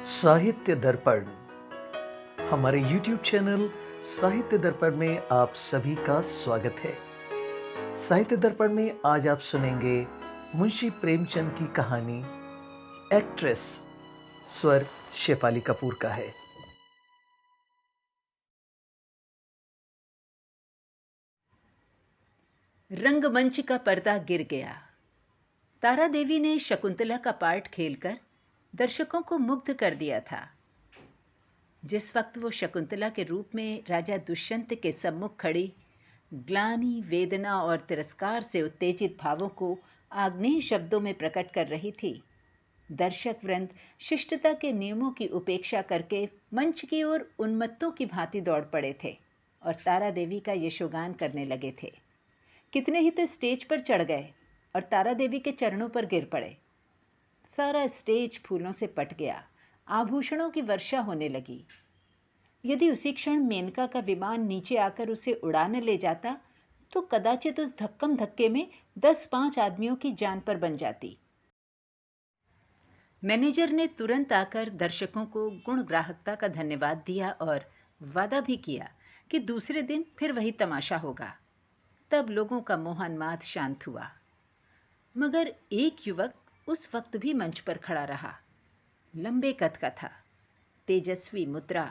साहित्य दर्पण हमारे YouTube चैनल साहित्य दर्पण में आप सभी का स्वागत है। साहित्य दर्पण में आज आप सुनेंगे मुंशी प्रेमचंद की कहानी एक्ट्रेस। स्वर शेफाली कपूर का है। रंगमंच का पर्दा गिर गया। तारा देवी ने शकुंतला का पार्ट खेलकर दर्शकों को मुग्ध कर दिया था। जिस वक्त वो शकुंतला के रूप में राजा दुष्यंत के सम्मुख खड़ी ग्लानि, वेदना और तिरस्कार से उत्तेजित भावों को आग्नेय शब्दों में प्रकट कर रही थी, दर्शक वृंद शिष्टता के नियमों की उपेक्षा करके मंच की ओर उन्मत्तों की भांति दौड़ पड़े थे और तारा देवी का यशोगान करने लगे थे। कितने ही तो स्टेज पर चढ़ गए और तारा देवी के चरणों पर गिर पड़े। सारा स्टेज फूलों से पट गया, आभूषणों की वर्षा होने लगी। यदि उसी क्षण मेनका का विमान नीचे आकर उसे उड़ा न ले जाता तो कदाचित उस धक्कम धक्के में 10-5 आदमियों की जान पर बन जाती। मैनेजर ने तुरंत आकर दर्शकों को गुण ग्राहकता का धन्यवाद दिया और वादा भी किया कि दूसरे दिन फिर वही तमाशा होगा। तब लोगों का मोहनमाद शांत हुआ, मगर एक युवक उस वक्त भी मंच पर खड़ा रहा। लंबे कद का था, तेजस्वी मुद्रा,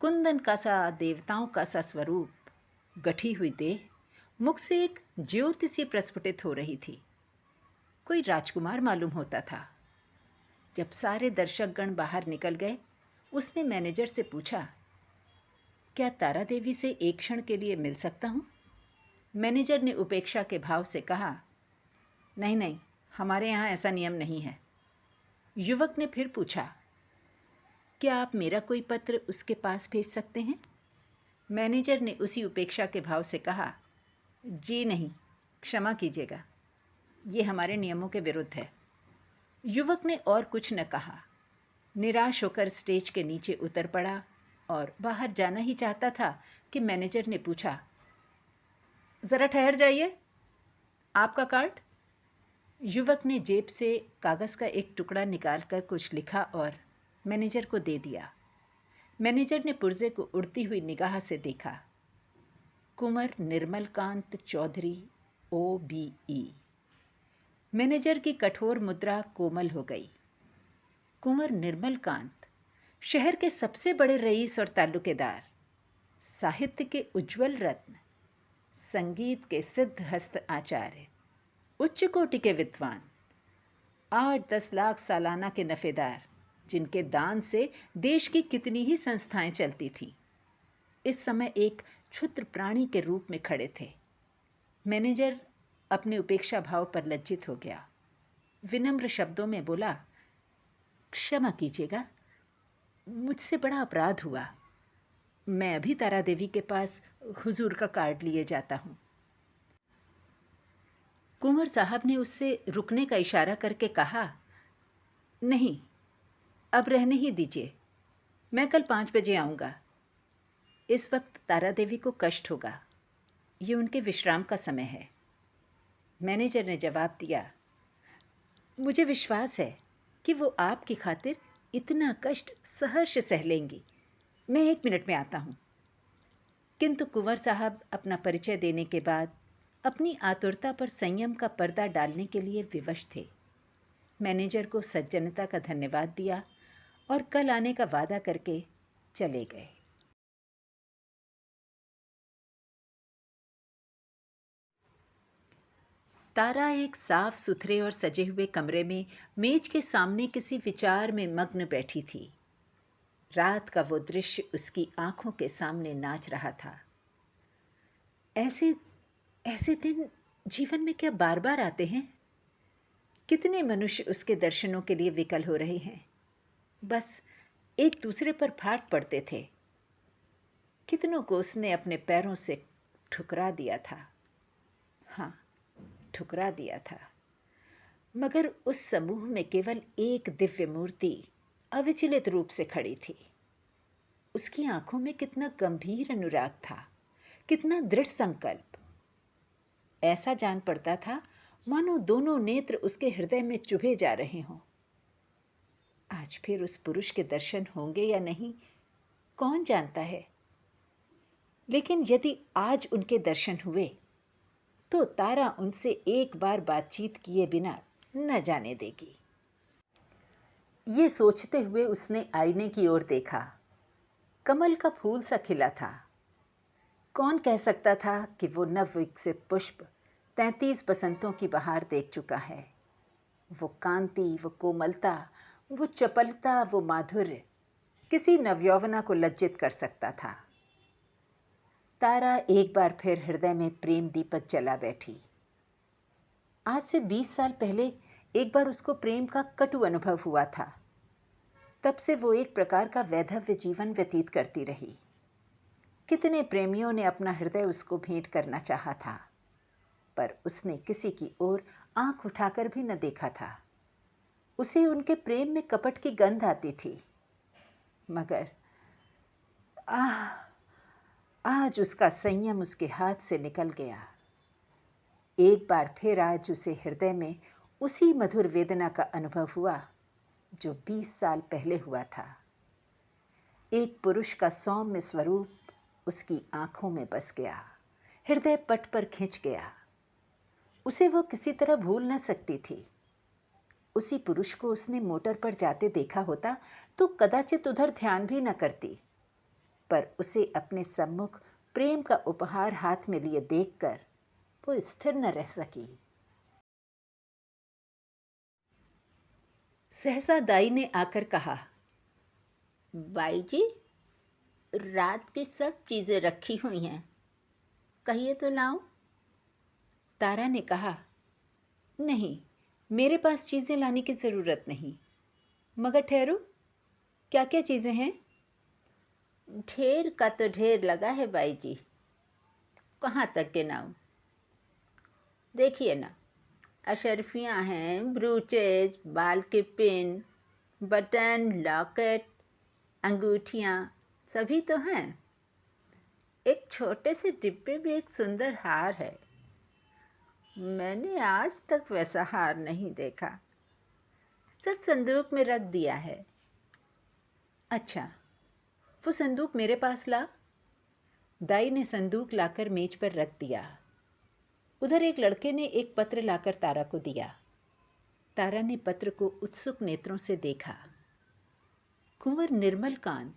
कुंदन का सा देवताओं का सा स्वरूप, गठी हुई देह, मुख से एक ज्योति सी प्रस्फुटित हो रही थी। कोई राजकुमार मालूम होता था। जब सारे दर्शकगण बाहर निकल गए, उसने मैनेजर से पूछा, क्या तारा देवी से एक क्षण के लिए मिल सकता हूँ? मैनेजर ने उपेक्षा के भाव से कहा, नहीं नहीं, हमारे यहाँ ऐसा नियम नहीं है। युवक ने फिर पूछा, क्या आप मेरा कोई पत्र उसके पास भेज सकते हैं? मैनेजर ने उसी उपेक्षा के भाव से कहा, जी नहीं, क्षमा कीजिएगा, ये हमारे नियमों के विरुद्ध है। युवक ने और कुछ न कहा, निराश होकर स्टेज के नीचे उतर पड़ा और बाहर जाना ही चाहता था कि मैनेजर ने पूछा, ज़रा ठहर जाइए, आपका कार्ड? युवक ने जेब से कागज़ का एक टुकड़ा निकालकर कुछ लिखा और मैनेजर को दे दिया। मैनेजर ने पुर्जे को उड़ती हुई निगाह से देखा। कुंवर निर्मलकांत चौधरी, OBE। मैनेजर की कठोर मुद्रा कोमल हो गई। कुंवर निर्मलकांत, शहर के सबसे बड़े रईस और ताल्लुकेदार, साहित्य के उज्ज्वल रत्न, संगीत के सिद्ध हस्त आचार्य, उच्च कोटि के विद्वान, 8-10 लाख सालाना के नफेदार, जिनके दान से देश की कितनी ही संस्थाएं चलती थीं, इस समय एक क्षुद्र प्राणी के रूप में खड़े थे। मैनेजर अपने उपेक्षा भाव पर लज्जित हो गया। विनम्र शब्दों में बोला, क्षमा कीजिएगा, मुझसे बड़ा अपराध हुआ। मैं अभी तारा देवी के पास हुजूर का कार्ड लिए जाता हूँ। कुंवर साहब ने उससे रुकने का इशारा करके कहा, नहीं, अब रहने ही दीजिए, मैं कल 5 बजे आऊँगा। इस वक्त तारा देवी को कष्ट होगा, ये उनके विश्राम का समय है। मैनेजर ने जवाब दिया, मुझे विश्वास है कि वो आपकी खातिर इतना कष्ट सहर्ष सह लेंगी। मैं 1 मिनट में आता हूँ। किंतु कुंवर साहब अपना परिचय देने के बाद अपनी आतुरता पर संयम का पर्दा डालने के लिए विवश थे। मैनेजर को सज्जनता का धन्यवाद दिया और कल आने का वादा करके चले गए। तारा एक साफ सुथरे और सजे हुए कमरे में मेज के सामने किसी विचार में मग्न बैठी थी। रात का वो दृश्य उसकी आंखों के सामने नाच रहा था। ऐसे ऐसे दिन जीवन में क्या बार बार आते हैं? कितने मनुष्य उसके दर्शनों के लिए विकल हो रहे हैं, बस एक दूसरे पर फाट पड़ते थे। कितनों को उसने अपने पैरों से ठुकरा दिया था। हाँ, ठुकरा दिया था, मगर उस समूह में केवल एक दिव्य मूर्ति अविचलित रूप से खड़ी थी। उसकी आंखों में कितना गंभीर अनुराग था, कितना दृढ़ संकल्प। ऐसा जान पड़ता था मानो दोनों नेत्र उसके हृदय में चुभे जा रहे हों। आज फिर उस पुरुष के दर्शन होंगे या नहीं, कौन जानता है। लेकिन यदि आज उनके दर्शन हुए तो तारा उनसे एक बार बातचीत किए बिना न जाने देगी। ये सोचते हुए उसने आईने की ओर देखा। कमल का फूल सा खिला था। कौन कह सकता था कि वो नवविकसित पुष्प 33 बसंतों की बहार देख चुका है। वो कांति, वो कोमलता, वो चपलता, वो माधुर्य किसी नवयौवना को लज्जित कर सकता था। तारा एक बार फिर हृदय में प्रेम दीपक जला बैठी। आज से 20 साल पहले एक बार उसको प्रेम का कटु अनुभव हुआ था। तब से वो एक प्रकार का वैधव्य जीवन व्यतीत करती रही। कितने प्रेमियों ने अपना हृदय उसको भेंट करना चाहा था, पर उसने किसी की ओर आंख उठाकर भी न देखा था। उसे उनके प्रेम में कपट की गंध आती थी, मगर आज उसका संयम उसके हाथ से निकल गया। एक बार फिर आज उसे हृदय में उसी मधुर वेदना का अनुभव हुआ जो 20 साल पहले हुआ था। एक पुरुष का सौम्य स्वरूप उसकी आंखों में बस गया, हृदय पट पर खिंच गया। उसे वो किसी तरह भूल न सकती थी। उसी पुरुष को उसने मोटर पर जाते देखा होता तो कदाचित उधर ध्यान भी न करती, पर उसे अपने सम्मुख प्रेम का उपहार हाथ में लिए देखकर वो स्थिर न रह सकी। सहसा दाई ने आकर कहा, बाई जी, रात की सब चीज़ें रखी हुई हैं, कहिए तो लाऊं? तारा ने कहा, नहीं, मेरे पास चीज़ें लाने की ज़रूरत नहीं, मगर ठहरो, क्या क्या चीज़ें हैं? ढेर का तो ढेर लगा है बाई जी, कहाँ तक गिनाऊं? देखिए ना, अशर्फियाँ हैं, ब्रूचेज, बाल के पिन, बटन, लॉकेट, अंगूठियाँ, सभी तो हैं। एक छोटे से डिब्बे में एक सुंदर हार है। मैंने आज तक वैसा हार नहीं देखा। सब संदूक में रख दिया है। अच्छा, वो संदूक मेरे पास ला। दाई ने संदूक लाकर मेज पर रख दिया। उधर एक लड़के ने एक पत्र लाकर तारा को दिया। तारा ने पत्र को उत्सुक नेत्रों से देखा। कुंवर निर्मल कांत,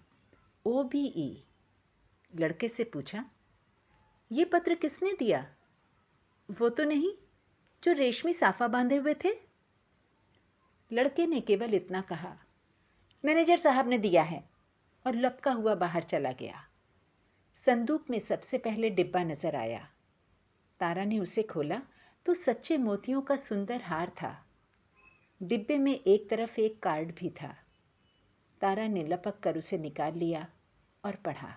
OBE। लड़के से पूछा, ये पत्र किसने दिया? वो तो नहीं जो रेशमी साफा बांधे हुए थे? लड़के ने केवल इतना कहा, मैनेजर साहब ने दिया है, और लपका हुआ बाहर चला गया। संदूक में सबसे पहले डिब्बा नजर आया। तारा ने उसे खोला तो सच्चे मोतियों का सुंदर हार था। डिब्बे में एक तरफ एक कार्ड भी था। तारा ने लपक कर उसे निकाल लिया और पढ़ा,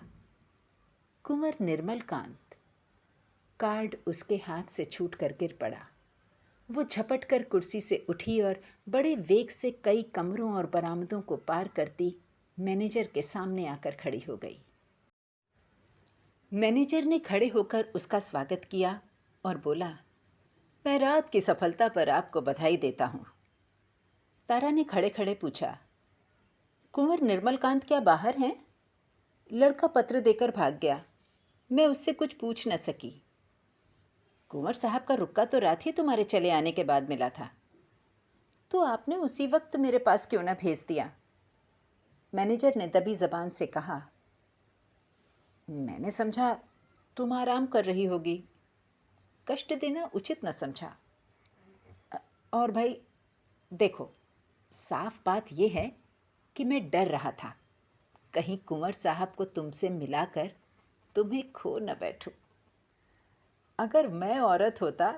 कुंवर निर्मल कांत। कार्ड उसके हाथ से छूट कर गिर पड़ा। वो झपट कर कुर्सी से उठी और बड़े वेग से कई कमरों और बरामदों को पार करती मैनेजर के सामने आकर खड़ी हो गई। मैनेजर ने खड़े होकर उसका स्वागत किया और बोला, मैं रात की सफलता पर आपको बधाई देता हूँ। तारा ने खड़े खड़े पूछा, कुंवर निर्मलकांत क्या बाहर हैं? लड़का पत्र देकर भाग गया। मैं उससे कुछ पूछ न सकी। कुंवर साहब का रुक्का तो रात ही तुम्हारे चले आने के बाद मिला था, तो आपने उसी वक्त मेरे पास क्यों न भेज दिया? मैनेजर ने दबी जबान से कहा, मैंने समझा तुम आराम कर रही होगी, कष्ट देना उचित न समझा। और भाई देखो, साफ बात यह है कि मैं डर रहा था कहीं कुंवर साहब को तुमसे मिलाकर तुम्हें खो न बैठूं। अगर मैं औरत होता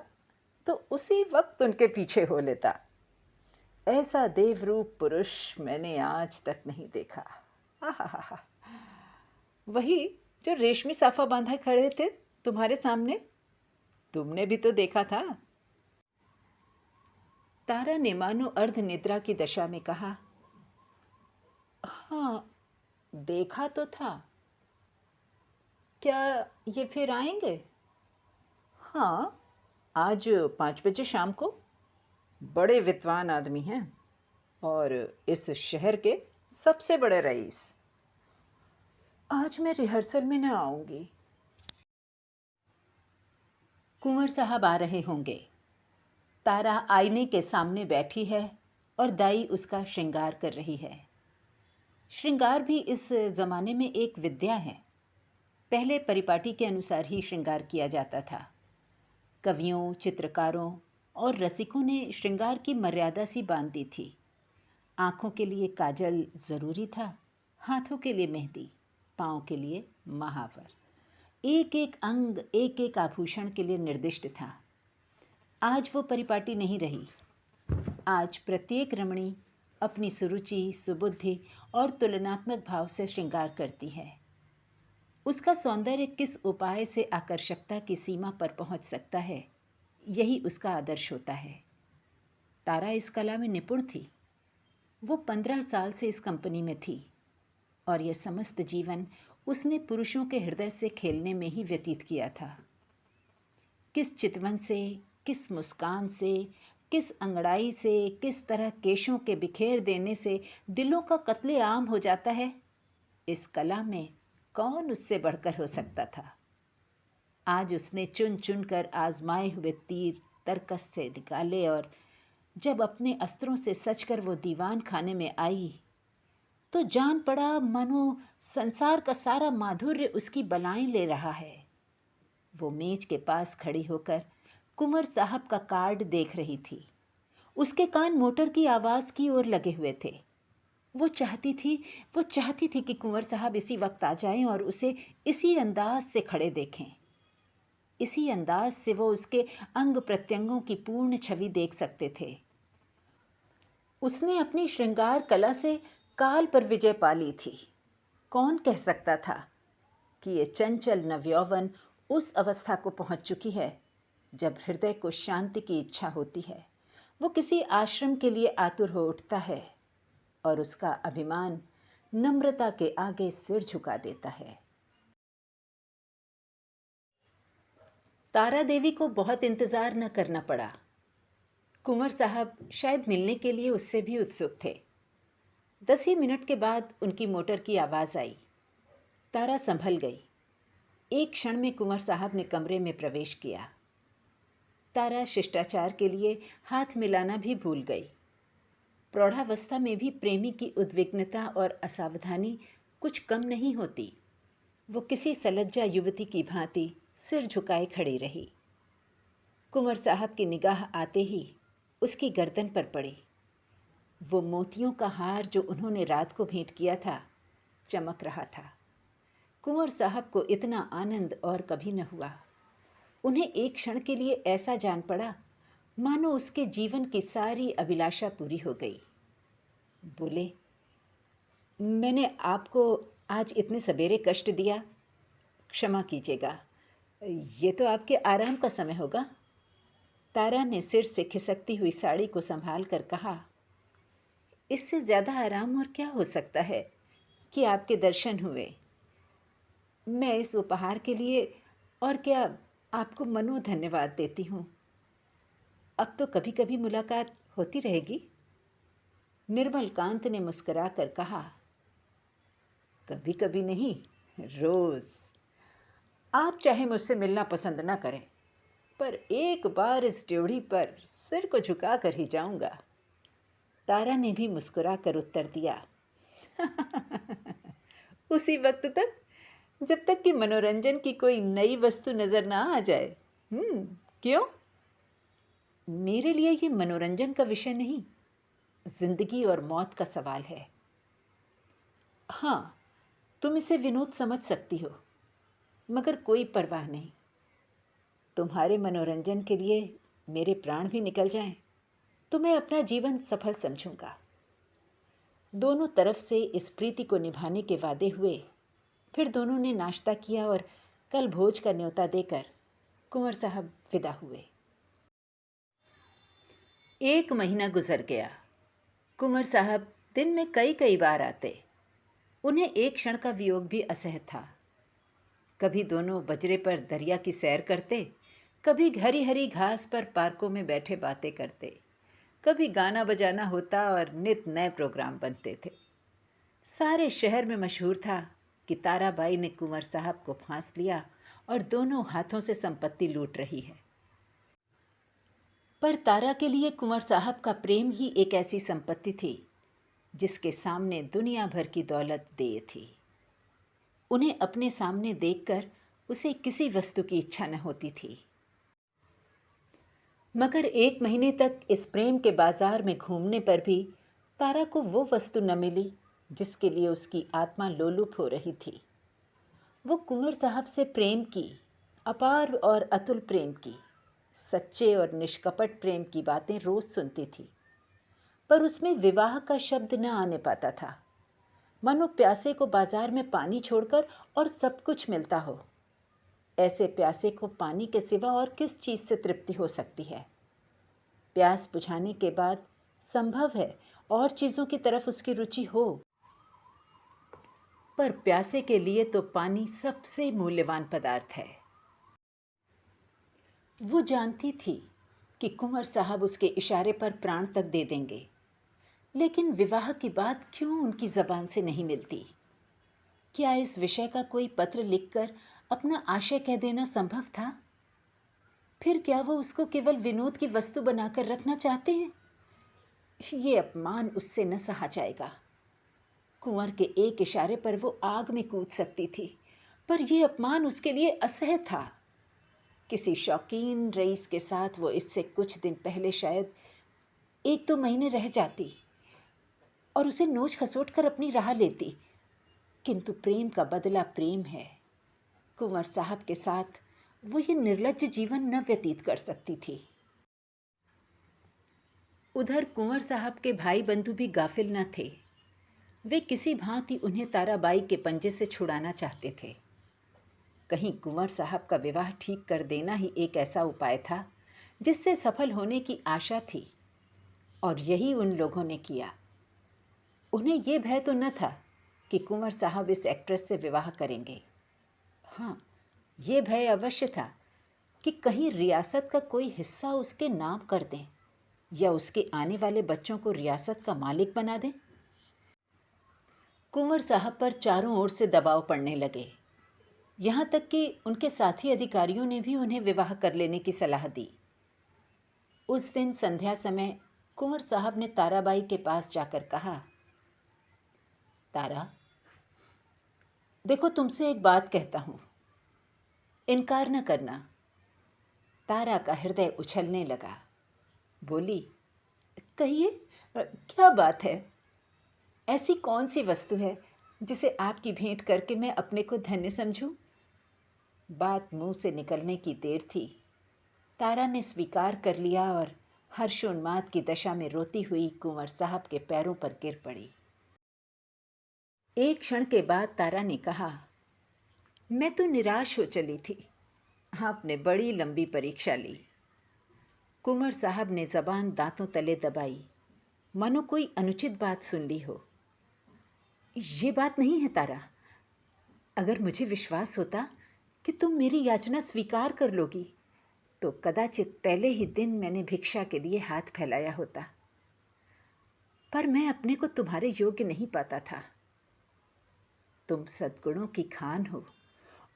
तो उसी वक्त उनके पीछे हो लेता। ऐसा देवरूप पुरुष मैंने आज तक नहीं देखा। आहा, वही जो रेशमी साफा बांधा खड़े थे तुम्हारे सामने, तुमने भी तो देखा था। तारा ने मानो अर्ध निद्रा की दशा में कहा, हाँ देखा तो था। क्या ये फिर आएंगे? हाँ, आज 5 बजे शाम को। बड़े विद्वान आदमी हैं और इस शहर के सबसे बड़े रईस। आज मैं रिहर्सल में न आऊँगी। कुंवर साहब आ रहे होंगे। तारा आईने के सामने बैठी है और दाई उसका श्रृंगार कर रही है। श्रृंगार भी इस ज़माने में एक विद्या है। पहले परिपाटी के अनुसार ही श्रृंगार किया जाता था। कवियों, चित्रकारों और रसिकों ने श्रृंगार की मर्यादा सी बांध दी थी। आँखों के लिए काजल ज़रूरी था, हाथों के लिए मेहंदी, पाँव के लिए महावर। एक एक अंग, एक एक आभूषण के लिए निर्दिष्ट था। आज वो परिपाटी नहीं रही। आज प्रत्येक रमणी अपनी सुरुचि, सुबुद्धि और तुलनात्मक भाव से श्रृंगार करती है। उसका सौंदर्य किस उपाय से आकर्षकता की सीमा पर पहुंच सकता है, यही उसका आदर्श होता है। तारा इस कला में निपुण थी। वो 15 साल से इस कंपनी में थी और यह समस्त जीवन उसने पुरुषों के हृदय से खेलने में ही व्यतीत किया था। किस चितवन से, किस मुस्कान से, किस अंगड़ाई से, किस तरह केशों के बिखेर देने से दिलों का कत्ले आम हो जाता है, इस कला में कौन उससे बढ़कर हो सकता था। आज उसने चुन चुन कर आजमाए हुए तीर तरकस से निकाले और जब अपने अस्त्रों से सचकर वो दीवान खाने में आई तो जान पड़ा मानो संसार का सारा माधुर्य उसकी बलाएं ले रहा है। वो मेज के पास खड़ी होकर कुंवर साहब का कार्ड देख रही थी। उसके कान मोटर की आवाज़ की ओर लगे हुए थे। वो चाहती थी कि कुंवर साहब इसी वक्त आ जाएं और उसे इसी अंदाज से खड़े देखें। इसी अंदाज से वो उसके अंग प्रत्यंगों की पूर्ण छवि देख सकते थे। उसने अपनी श्रृंगार कला से काल पर विजय पा ली थी। कौन कह सकता था कि ये चंचल नवयौवन उस अवस्था को पहुंच चुकी है जब हृदय को शांति की इच्छा होती है। वो किसी आश्रम के लिए आतुर हो उठता है और उसका अभिमान नम्रता के आगे सिर झुका देता है। तारा देवी को बहुत इंतज़ार न करना पड़ा। कुंवर साहब शायद मिलने के लिए उससे भी उत्सुक थे। 10 ही मिनट के बाद उनकी मोटर की आवाज़ आई। तारा संभल गई। एक क्षण में कुंवर साहब ने कमरे में प्रवेश किया। तारा शिष्टाचार के लिए हाथ मिलाना भी भूल गई। प्रौढ़ावस्था में भी प्रेमी की उद्विग्नता और असावधानी कुछ कम नहीं होती। वो किसी सलज्जा युवती की भांति सिर झुकाए खड़ी रही। कुंवर साहब की निगाह आते ही उसकी गर्दन पर पड़ी। वो मोतियों का हार जो उन्होंने रात को भेंट किया था चमक रहा था। कुंवर साहब को इतना आनंद और कभी न हुआ। उन्हें एक क्षण के लिए ऐसा जान पड़ा मानो उसके जीवन की सारी अभिलाषा पूरी हो गई। बोले, मैंने आपको आज इतने सवेरे कष्ट दिया, क्षमा कीजिएगा। ये तो आपके आराम का समय होगा। तारा ने सिर से खिसकती हुई साड़ी को संभाल कर कहा, इससे ज़्यादा आराम और क्या हो सकता है कि आपके दर्शन हुए। मैं इस उपहार के लिए और क्या आपको मनो धन्यवाद देती हूँ। अब तो कभी कभी मुलाकात होती रहेगी। निर्मल कांत ने मुस्कुरा कर कहा, कभी कभी नहीं, रोज़। आप चाहे मुझसे मिलना पसंद ना करें, पर एक बार इस ड्योढ़ी पर सिर को झुका कर ही जाऊंगा। तारा ने भी मुस्कुरा कर उत्तर दिया, उसी वक्त तक जब तक कि मनोरंजन की कोई नई वस्तु नज़र ना आ जाए। क्यों? मेरे लिए ये मनोरंजन का विषय नहीं, जिंदगी और मौत का सवाल है। हाँ, तुम इसे विनोद समझ सकती हो, मगर कोई परवाह नहीं। तुम्हारे मनोरंजन के लिए मेरे प्राण भी निकल जाएं, तो मैं अपना जीवन सफल समझूंगा। दोनों तरफ से इस प्रीति को निभाने के वादे हुए। फिर दोनों ने नाश्ता किया और कल भोज का न्योता देकर कुंवर साहब विदा हुए। 1 महीना गुजर गया। कुंवर साहब दिन में कई बार आते। उन्हें एक क्षण का वियोग भी असह्य था। कभी दोनों बजरे पर दरिया की सैर करते, कभी हरी हरी घास पर पार्कों में बैठे बातें करते, कभी गाना बजाना होता और नित नए प्रोग्राम बनते थे। सारे शहर में मशहूर था कि ताराबाई ने कुंवर साहब को फांस लिया और दोनों हाथों से संपत्ति लूट रही है। पर तारा के लिए कुंवर साहब का प्रेम ही एक ऐसी संपत्ति थी जिसके सामने दुनिया भर की दौलत देय थी। उन्हें अपने सामने देखकर उसे किसी वस्तु की इच्छा न होती थी। मगर 1 महीने तक इस प्रेम के बाजार में घूमने पर भी तारा को वो वस्तु न मिली जिसके लिए उसकी आत्मा लोलुप हो रही थी। वो कुंवर साहब से प्रेम की, अपार और अतुल प्रेम की, सच्चे और निष्कपट प्रेम की बातें रोज सुनती थी, पर उसमें विवाह का शब्द न आने पाता था। मानो प्यासे को बाजार में पानी छोड़कर और सब कुछ मिलता हो। ऐसे प्यासे को पानी के सिवा और किस चीज़ से तृप्ति हो सकती है? प्यास बुझाने के बाद संभव है और चीज़ों की तरफ उसकी रुचि हो, पर प्यासे के लिए तो पानी सबसे मूल्यवान पदार्थ है। वो जानती थी कि कुंवर साहब उसके इशारे पर प्राण तक दे देंगे, लेकिन विवाह की बात क्यों उनकी ज़बान से नहीं मिलती? क्या इस विषय का कोई पत्र लिखकर अपना आशय कह देना संभव था? फिर क्या वो उसको केवल विनोद की वस्तु बनाकर रखना चाहते हैं? ये अपमान उससे न सहा जाएगा। कुंवर के एक इशारे पर वो आग में कूद सकती थी, पर यह अपमान उसके लिए असह्य था। किसी शौकीन रईस के साथ वो इससे कुछ दिन पहले शायद 1-2 महीने रह जाती और उसे नोच खसोट कर अपनी राह लेती, किंतु प्रेम का बदला प्रेम है। कुंवर साहब के साथ वो ये निर्लज्ज जीवन न व्यतीत कर सकती थी। उधर कुंवर साहब के भाई बंधु भी गाफिल न थे। वे किसी भांति उन्हें ताराबाई के पंजे से छुड़ाना चाहते थे। कहीं कुंवर साहब का विवाह ठीक कर देना ही एक ऐसा उपाय था जिससे सफल होने की आशा थी, और यही उन लोगों ने किया। उन्हें ये भय तो न था कि कुंवर साहब इस एक्ट्रेस से विवाह करेंगे। हाँ, ये भय अवश्य था कि कहीं रियासत का कोई हिस्सा उसके नाम कर दें या उसके आने वाले बच्चों को रियासत का मालिक बना दें। कुंवर साहब पर चारों ओर से दबाव पड़ने लगे, यहाँ तक कि उनके साथी अधिकारियों ने भी उन्हें विवाह कर लेने की सलाह दी। उस दिन संध्या समय कुंवर साहब ने ताराबाई के पास जाकर कहा, तारा, देखो तुमसे एक बात कहता हूँ, इनकार न करना। तारा का हृदय उछलने लगा। बोली, कहिए, क्या बात है? ऐसी कौन सी वस्तु है जिसे आपकी भेंट करके मैं अपने को धन्य समझूं? बात मुंह से निकलने की देर थी। तारा ने स्वीकार कर लिया और हर्षोन्माद की दशा में रोती हुई कुंवर साहब के पैरों पर गिर पड़ी। एक क्षण के बाद तारा ने कहा, मैं तो निराश हो चली थी। आपने बड़ी लंबी परीक्षा ली। कुंवर साहब ने जबान दांतों तले दबाई, मानो कोई अनुचित बात सुन ली हो। ये बात नहीं है तारा। अगर मुझे विश्वास होता कि तुम मेरी याचना स्वीकार कर लोगी तो कदाचित पहले ही दिन मैंने भिक्षा के लिए हाथ फैलाया होता, पर मैं अपने को तुम्हारे योग्य नहीं पाता था। तुम सद्गुणों की खान हो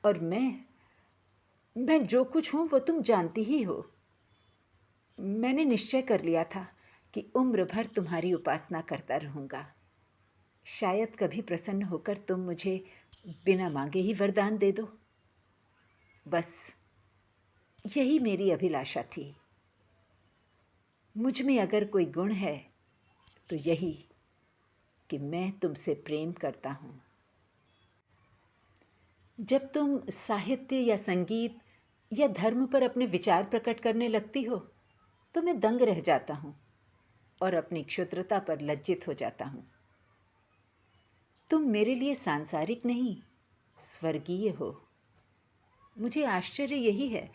और मैं जो कुछ हूँ वो तुम जानती ही हो। मैंने निश्चय कर लिया था कि उम्र भर तुम्हारी उपासना करता रहूँगा। शायद कभी प्रसन्न होकर तुम मुझे बिना मांगे ही वरदान दे दो। बस यही मेरी अभिलाषा थी। मुझ में अगर कोई गुण है तो यही कि मैं तुमसे प्रेम करता हूँ। जब तुम साहित्य या संगीत या धर्म पर अपने विचार प्रकट करने लगती हो तो मैं दंग रह जाता हूँ और अपनी क्षुद्रता पर लज्जित हो जाता हूँ। तुम मेरे लिए सांसारिक नहीं, स्वर्गीय हो। मुझे आश्चर्य यही है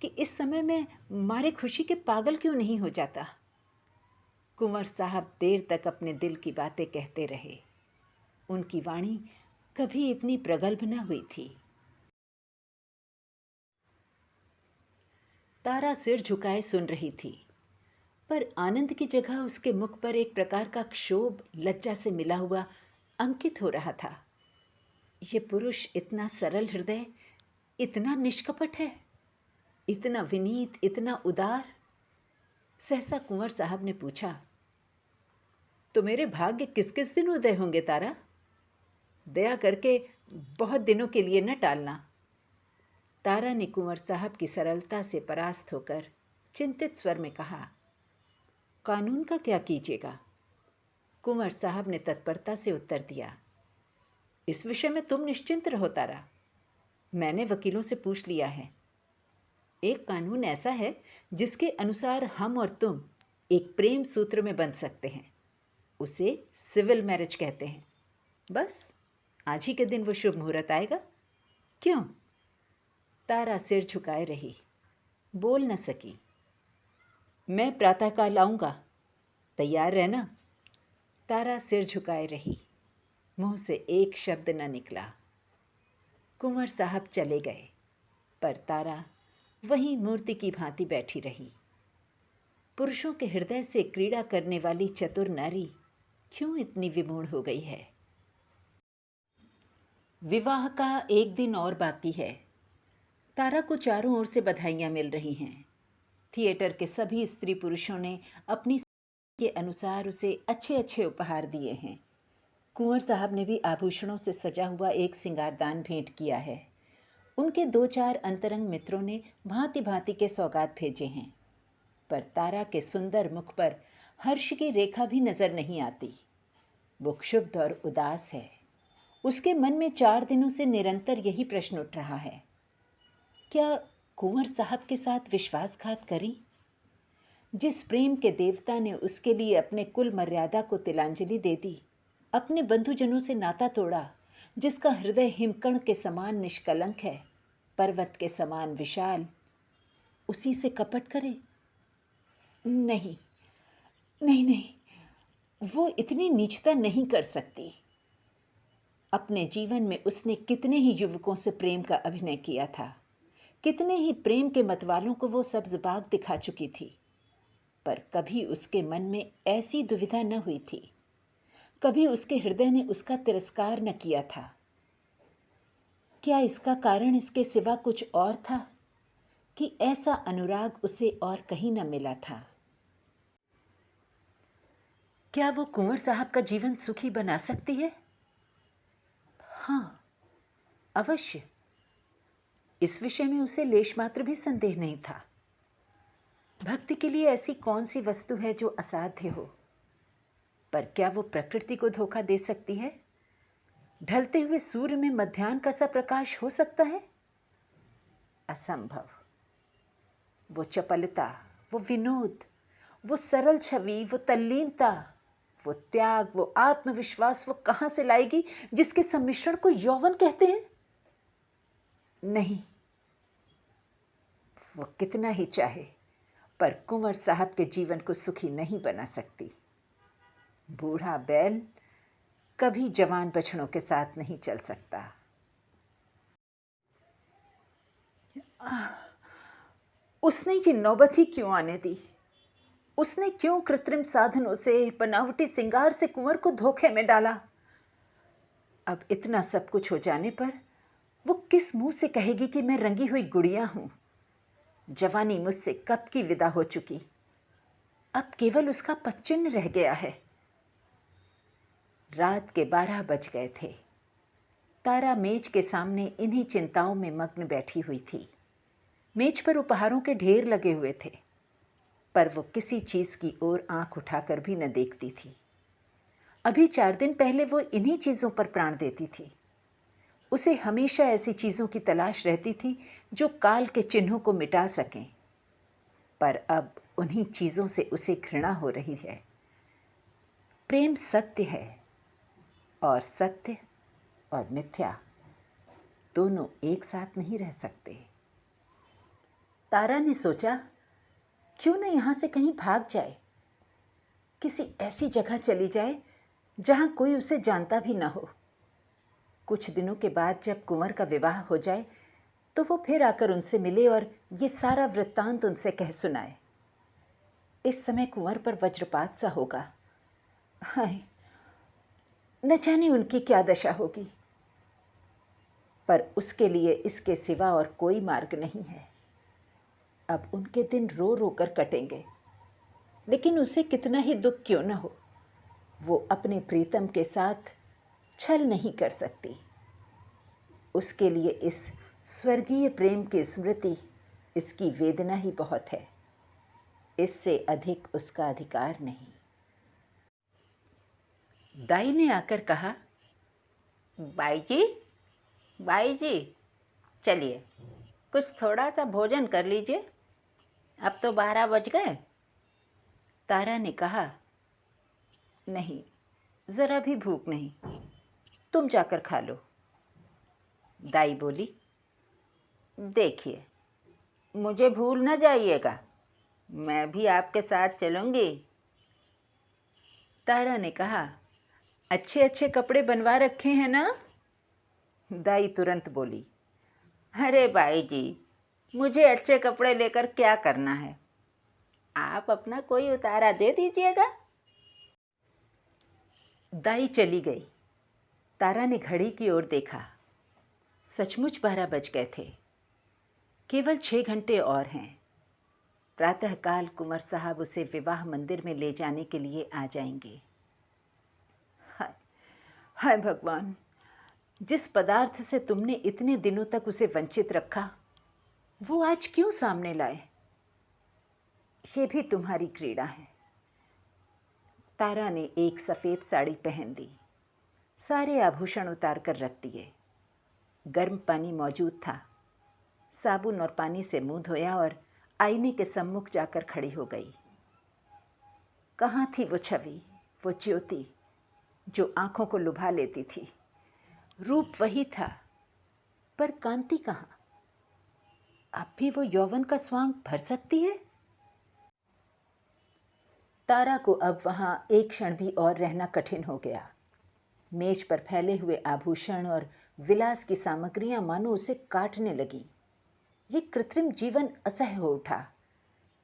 कि इस समय मैं मारे खुशी के पागल क्यों नहीं हो जाता। कुंवर साहब देर तक अपने दिल की बातें कहते रहे। उनकी वाणी कभी इतनी प्रगल्भ न हुई थी। तारा सिर झुकाए सुन रही थी। पर आनंद की जगह उसके मुख पर एक प्रकार का क्षोभ लज्जा से मिला हुआ अंकित हो रहा था। ये पुरुष इतना सरल हृदय, इतना निष्कपट है, इतना विनीत, इतना उदार। सहसा कुंवर साहब ने पूछा, तो मेरे भाग्य किस किस दिन उदय होंगे तारा? दया करके बहुत दिनों के लिए न टालना। तारा ने कुंवर साहब की सरलता से परास्त होकर चिंतित स्वर में कहा, कानून का क्या कीजिएगा? कुंवर साहब ने तत्परता से उत्तर दिया, इस विषय में तुम निश्चिंत रहो तारा, मैंने वकीलों से पूछ लिया है। एक कानून ऐसा है जिसके अनुसार हम और तुम एक प्रेम सूत्र में बंध सकते हैं। उसे सिविल मैरिज कहते हैं। बस आज ही के दिन वो शुभ मुहूर्त आएगा। क्यों? तारा सिर झुकाए रही, बोल न सकी। मैं प्रातःकाल आऊँगा, तैयार रहना। तारा सिर झुकाए रही, मुंह से एक शब्द न निकला। कुंवर साहब चले गए, पर तारा वहीं मूर्ति की भांति बैठी रही। पुरुषों के हृदय से क्रीड़ा करने वाली चतुर नारी क्यों इतनी विमूढ़ हो गई है? विवाह का एक दिन और बाकी है। तारा को चारों ओर से बधाइयाँ मिल रही हैं। थिएटर के सभी स्त्री पुरुषों ने अपनी के अनुसार उसे अच्छे अच्छे उपहार दिए हैं। कुंवर साहब ने भी आभूषणों से सजा हुआ एक सिंगारदान भेंट किया है। उनके 2-4 अंतरंग मित्रों ने भांति भांति के सौगात भेजे हैं, पर तारा के सुंदर मुख पर हर्ष की रेखा भी नजर नहीं आती। वो क्षुब्ध और उदास है। उसके मन में 4 दिनों से निरंतर यही प्रश्न उठ रहा है, क्या कुंवर साहब के साथ विश्वासघात करी? जिस प्रेम के देवता ने उसके लिए अपने कुल मर्यादा को तिलांजलि दे दी, अपने बंधुजनों से नाता तोड़ा, जिसका हृदय हिमकण के समान निष्कलंक है, पर्वत के समान विशाल, उसी से कपट करे? नहीं नहीं नहीं, वो इतनी नीचता नहीं कर सकती। अपने जीवन में उसने कितने ही युवकों से प्रेम का अभिनय किया था, कितने ही प्रेम के मतवालों को वो सब्ज बाग दिखा चुकी थी, पर कभी उसके मन में ऐसी दुविधा न हुई थी। कभी उसके हृदय ने उसका तिरस्कार न किया था। क्या इसका कारण इसके सिवा कुछ और था कि ऐसा अनुराग उसे और कहीं न मिला था? क्या वो कुंवर साहब का जीवन सुखी बना सकती है? हाँ, अवश्य। इस विषय में उसे लेश मात्र भी संदेह नहीं था। भक्ति के लिए ऐसी कौन सी वस्तु है जो असाध्य हो? पर क्या वो प्रकृति को धोखा दे सकती है? ढलते हुए सूर्य में मध्याह्न का सा प्रकाश हो सकता है? असंभव। वो चपलता, वो विनोद, वो सरल छवि, वो तल्लीनता, वो त्याग, वो आत्मविश्वास वो कहाँ से लाएगी जिसके सम्मिश्रण को यौवन कहते हैं? नहीं, वो कितना ही चाहे पर कुंवर साहब के जीवन को सुखी नहीं बना सकती। बूढ़ा बैल कभी जवान बछड़ों के साथ नहीं चल सकता। उसने ये नौबत ही क्यों आने दी? उसने क्यों कृत्रिम साधनों से, बनावटी सिंगार से कुंवर को धोखे में डाला? अब इतना सब कुछ हो जाने पर वो किस मुंह से कहेगी कि मैं रंगी हुई गुड़िया हूं? जवानी मुझसे कब की विदा हो चुकी, अब केवल उसका पदचिन्ह रह गया है। रात के 12 बज गए थे। तारा मेज के सामने इन्हीं चिंताओं में मग्न बैठी हुई थी। मेज पर उपहारों के ढेर लगे हुए थे, पर वो किसी चीज़ की ओर आंख उठाकर भी न देखती थी। अभी 4 दिन पहले वो इन्हीं चीज़ों पर प्राण देती थी। उसे हमेशा ऐसी चीज़ों की तलाश रहती थी जो काल के चिन्हों को मिटा सकें, पर अब उन्हीं चीज़ों से उसे घृणा हो रही है। प्रेम सत्य है, और सत्य और मिथ्या दोनों एक साथ नहीं रह सकते। तारा ने सोचा, क्यों न यहाँ से कहीं भाग जाए, किसी ऐसी जगह चली जाए जहाँ कोई उसे जानता भी न हो। कुछ दिनों के बाद जब कुंवर का विवाह हो जाए तो वो फिर आकर उनसे मिले और ये सारा वृत्तांत उनसे कह सुनाए। इस समय कुंवर पर वज्रपात सा होगा। हाय, न जाने उनकी क्या दशा होगी। पर उसके लिए इसके सिवा और कोई मार्ग नहीं है। अब उनके दिन रो रो कर कटेंगे, लेकिन उसे कितना ही दुख क्यों न हो, वो अपने प्रीतम के साथ छल नहीं कर सकती। उसके लिए इस स्वर्गीय प्रेम की स्मृति, इसकी वेदना ही बहुत है। इससे अधिक उसका अधिकार नहीं। दाई ने आकर कहा, बाई जी, चलिए कुछ थोड़ा सा भोजन कर लीजिए, अब तो 12 बज गए। तारा ने कहा, नहीं, ज़रा भी भूख नहीं, तुम जाकर खा लो। दाई बोली, देखिए, मुझे भूल न जाइएगा, मैं भी आपके साथ चलूँगी। तारा ने कहा, अच्छे अच्छे कपड़े बनवा रखे हैं ना? दाई तुरंत बोली, अरे बाई जी, मुझे अच्छे कपड़े लेकर क्या करना है, आप अपना कोई उतारा दे दीजिएगा। दाई चली गई। तारा ने घड़ी की ओर देखा। सचमुच 12 बज गए थे। केवल 6 घंटे और हैं। प्रातःकाल कुंवर साहब उसे विवाह मंदिर में ले जाने के लिए आ जाएंगे। हाय हाय भगवान, जिस पदार्थ से तुमने इतने दिनों तक उसे वंचित रखा, वो आज क्यों सामने लाए? ये भी तुम्हारी क्रीड़ा है। तारा ने एक सफ़ेद साड़ी पहन ली, सारे आभूषण उतार कर रख दिए। गर्म पानी मौजूद था। साबुन और पानी से मुंह धोया और आईने के सम्मुख जाकर खड़ी हो गई। कहाँ थी वो छवि, वो ज्योति जो आंखों को लुभा लेती थी? रूप वही था, पर कांति कहाँ? अब भी वो यौवन का स्वांग भर सकती है? तारा को अब वहाँ एक क्षण भी और रहना कठिन हो गया। मेज पर फैले हुए आभूषण और विलास की सामग्रियां मानो उसे काटने लगी। ये कृत्रिम जीवन असह्य हो उठा।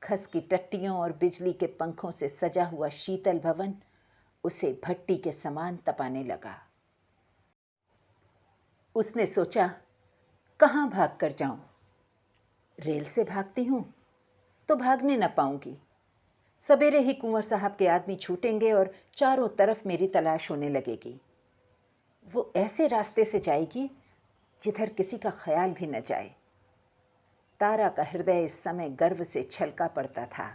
खस की टट्टियों और बिजली के पंखों से सजा हुआ शीतल भवन उसे भट्टी के समान तपाने लगा। उसने सोचा, कहाँ भाग कर जाऊं? रेल से भागती हूं तो भागने न पाऊंगी। सवेरे ही कुंवर साहब के आदमी छूटेंगे और चारों तरफ मेरी तलाश होने लगेगी। वो ऐसे रास्ते से जाएगी जिधर किसी का ख्याल भी न जाए। तारा का हृदय इस समय गर्व से छलका पड़ता था।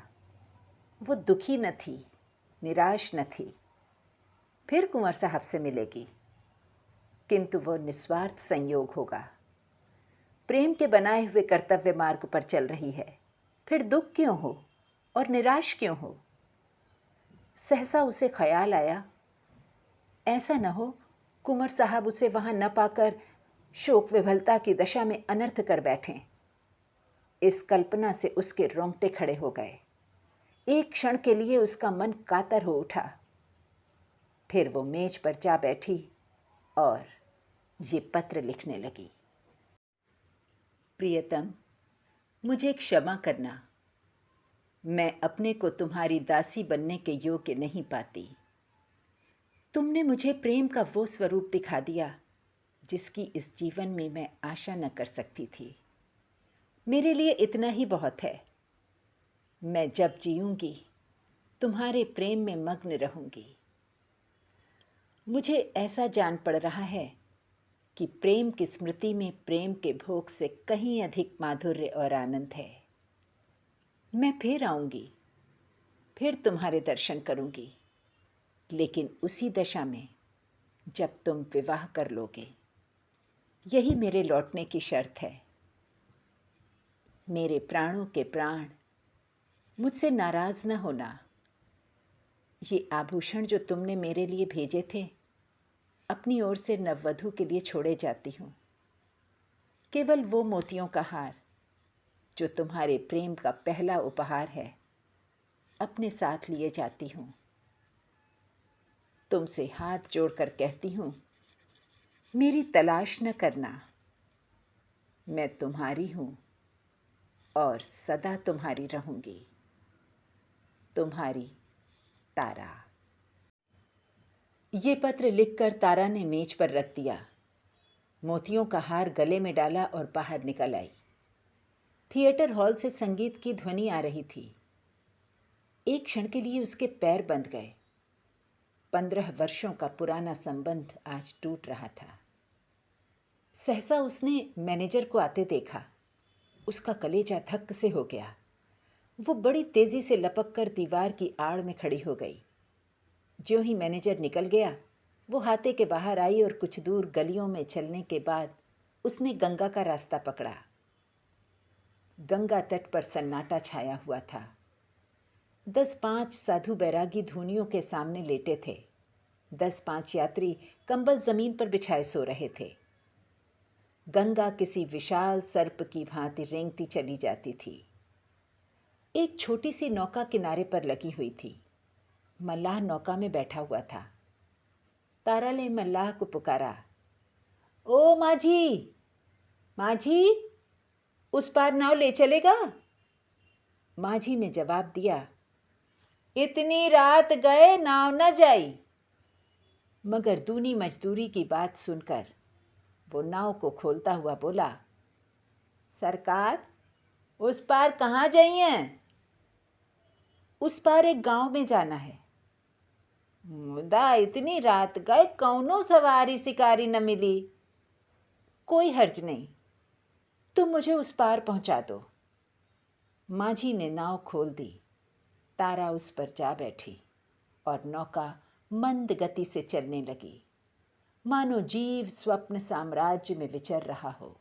वो दुखी न थी, निराश न थी। फिर कुंवर साहब से मिलेगी, किंतु वो निस्वार्थ संयोग होगा। प्रेम के बनाए हुए कर्तव्य मार्ग पर चल रही है, फिर दुख क्यों हो और निराश क्यों हो? सहसा उसे ख्याल आया, ऐसा न हो कुंवर साहब उसे वहाँ न पाकर शोक विभलता की दशा में अनर्थ कर बैठें। इस कल्पना से उसके रोंगटे खड़े हो गए। एक क्षण के लिए उसका मन कातर हो उठा। फिर वो मेज पर जा बैठी और ये पत्र लिखने लगी। प्रियतम, मुझे क्षमा करना, मैं अपने को तुम्हारी दासी बनने के योग्य नहीं पाती। तुमने मुझे प्रेम का वो स्वरूप दिखा दिया जिसकी इस जीवन में मैं आशा न कर सकती थी। मेरे लिए इतना ही बहुत है। मैं जब जीऊंगी तुम्हारे प्रेम में मग्न रहूंगी। मुझे ऐसा जान पड़ रहा है कि प्रेम की स्मृति में प्रेम के भोग से कहीं अधिक माधुर्य और आनंद है। मैं फिर आऊंगी, फिर तुम्हारे दर्शन करूंगी, लेकिन उसी दशा में जब तुम विवाह कर लोगे। यही मेरे लौटने की शर्त है। मेरे प्राणों के प्राण, मुझसे नाराज न होना। ये आभूषण जो तुमने मेरे लिए भेजे थे, अपनी ओर से नववधू के लिए छोड़े जाती हूँ। केवल वो मोतियों का हार जो तुम्हारे प्रेम का पहला उपहार है, अपने साथ लिए जाती हूँ। तुमसे हाथ जोड़कर कहती हूँ, मेरी तलाश न करना। मैं तुम्हारी हूँ और सदा तुम्हारी रहूँगी। तुम्हारी तारा। ये पत्र लिखकर तारा ने मेज पर रख दिया, मोतियों का हार गले में डाला और बाहर निकल आई। थिएटर हॉल से संगीत की ध्वनि आ रही थी। एक क्षण के लिए उसके पैर बंध गए। 15 वर्षों का पुराना संबंध आज टूट रहा था। सहसा उसने मैनेजर को आते देखा। उसका कलेजा धक्क से हो गया। वो बड़ी तेजी से लपक कर दीवार की आड़ में खड़ी हो गई। ज्यों ही मैनेजर निकल गया, वो हाथे के बाहर आई और कुछ दूर गलियों में चलने के बाद उसने गंगा का रास्ता पकड़ा। गंगा तट पर सन्नाटा छाया हुआ था। 10-5 साधु बैरागी धूनियों के सामने लेटे थे। 10-5 यात्री कंबल जमीन पर बिछाए सो रहे थे। गंगा किसी विशाल सर्प की भांति रेंगती चली जाती थी। एक छोटी सी नौका किनारे पर लगी हुई थी। मल्लाह नौका में बैठा हुआ था। तारा ने मल्लाह को पुकारा, ओ माझी, माझी, उस पार नाव ले चलेगा? माझी ने जवाब दिया, इतनी रात गए नाव न जाई। मगर दूनी मजदूरी की बात सुनकर वो नाव को खोलता हुआ बोला, सरकार, उस पार कहाँ जाइए? उस पार एक गांव में जाना है। मुदा इतनी रात गए कौनो सवारी शिकारी न मिली। कोई हर्ज नहीं, तुम मुझे उस पार पहुंचा दो। माझी ने नाव खोल दी। तारा उस पर जा बैठी और नौका मंद गति से चलने लगी, मानो जीव स्वप्न साम्राज्य में विचर रहा हो।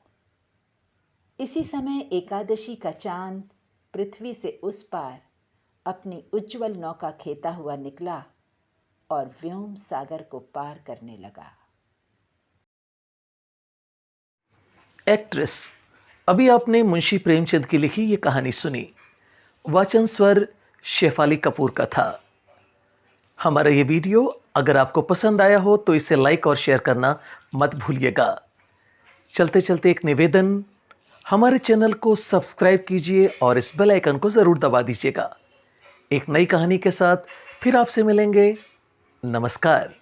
इसी समय एकादशी का चांद पृथ्वी से उस पार अपनी उज्जवल नौका खेता हुआ निकला और व्योम सागर को पार करने लगा। एक्ट्रेस, अभी आपने मुंशी प्रेमचंद की लिखी ये कहानी सुनी। वाचन स्वर शेफाली कपूर का था। हमारा ये वीडियो अगर आपको पसंद आया हो तो इसे लाइक और शेयर करना मत भूलिएगा। चलते चलते एक निवेदन, हमारे चैनल को सब्सक्राइब कीजिए और इस बेल आइकन को ज़रूर दबा दीजिएगा। एक नई कहानी के साथ फिर आपसे मिलेंगे। नमस्कार।